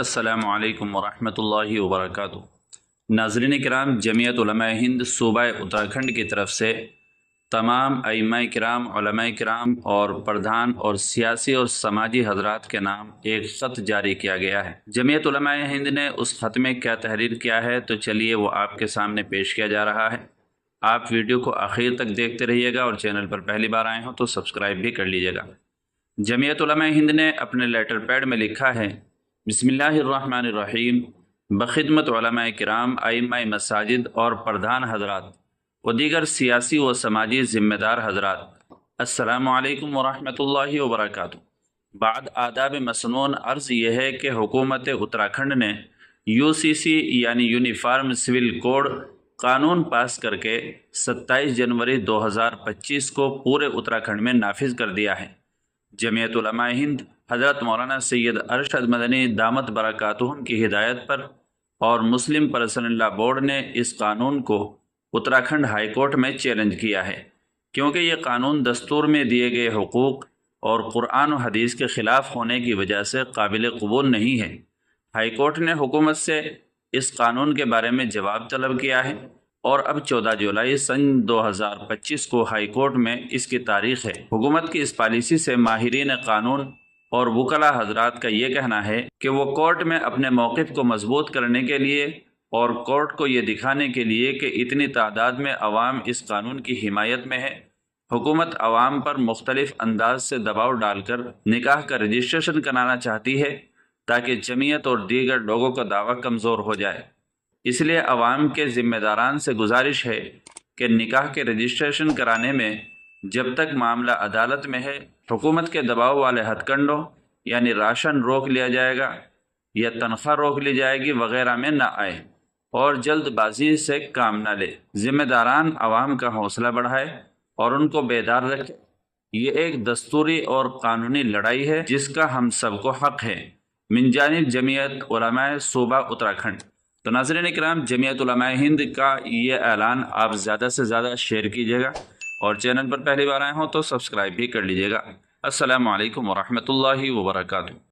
السلام علیکم ورحمۃ اللہ وبرکاتہ۔ ناظرین کرام، جمعیت علماء ہند صوبہ اتراکھنڈ کی طرف سے تمام ائمہ کرام، علماء کرام اور پردھان اور سیاسی اور سماجی حضرات کے نام ایک خط جاری کیا گیا ہے۔ جمعیت علماء ہند نے اس خط میں کیا تحریر کیا ہے تو چلیے وہ آپ کے سامنے پیش کیا جا رہا ہے۔ آپ ویڈیو کو آخر تک دیکھتے رہیے گا اور چینل پر پہلی بار آئے ہوں تو سبسکرائب بھی کر لیجیے گا۔ جمعیت علماء ہند نے اپنے لیٹر پیڈ میں لکھا ہے: بسم اللہ الرحمن الرحیم، بخدمت علماء کرام، ائمہ مساجد اور پردھان حضرات و دیگر سیاسی و سماجی ذمہ دار حضرات، السلام علیکم ورحمۃ اللہ وبرکاتہ۔ بعد آداب مسنون عرض یہ ہے کہ حکومت اتراکھنڈ نے UCC یعنی یونیفارم سول کوڈ قانون پاس کر کے 27 جنوری 2025 کو پورے اتراکھنڈ میں نافذ کر دیا ہے۔ جمعیت علماء ہند حضرت مولانا سید ارشد مدنی دامت برکاتہم کی ہدایت پر اور مسلم پرسنل لا بورڈ نے اس قانون کو اتراکھنڈ ہائی کورٹ میں چیلنج کیا ہے، کیونکہ یہ قانون دستور میں دیے گئے حقوق اور قرآن و حدیث کے خلاف ہونے کی وجہ سے قابل قبول نہیں ہے۔ ہائی کورٹ نے حکومت سے اس قانون کے بارے میں جواب طلب کیا ہے اور اب 14 جولائی سن 2025 کو ہائی کورٹ میں اس کی تاریخ ہے۔ حکومت کی اس پالیسی سے ماہرین قانون اور وکلاء حضرات کا یہ کہنا ہے کہ وہ کورٹ میں اپنے موقف کو مضبوط کرنے کے لیے اور کورٹ کو یہ دکھانے کے لیے کہ اتنی تعداد میں عوام اس قانون کی حمایت میں ہے، حکومت عوام پر مختلف انداز سے دباؤ ڈال کر نکاح کا رجسٹریشن کرانا چاہتی ہے تاکہ جمعیت اور دیگر لوگوں کا دعویٰ کمزور ہو جائے۔ اس لیے عوام کے ذمہ داران سے گزارش ہے کہ نکاح کے رجسٹریشن کرانے میں جب تک معاملہ عدالت میں ہے، حکومت کے دباؤ والے ہتھ کنڈوں یعنی راشن روک لیا جائے گا یا تنخواہ روک لی جائے گی وغیرہ میں نہ آئے اور جلد بازی سے کام نہ لے۔ ذمہ داران عوام کا حوصلہ بڑھائے اور ان کو بیدار رکھے۔ یہ ایک دستوری اور قانونی لڑائی ہے جس کا ہم سب کو حق ہے۔ من جانب جمعیت علماء صوبہ اتراکھنڈ۔ تو ناظرین کرام، جمعیت علماء ہند کا یہ اعلان آپ زیادہ سے زیادہ شیئر کیجیے گا اور چینل پر پہلی بار آئے ہوں تو سبسکرائب بھی کر لیجیے گا۔ السلام علیکم ورحمۃ اللہ وبرکاتہ۔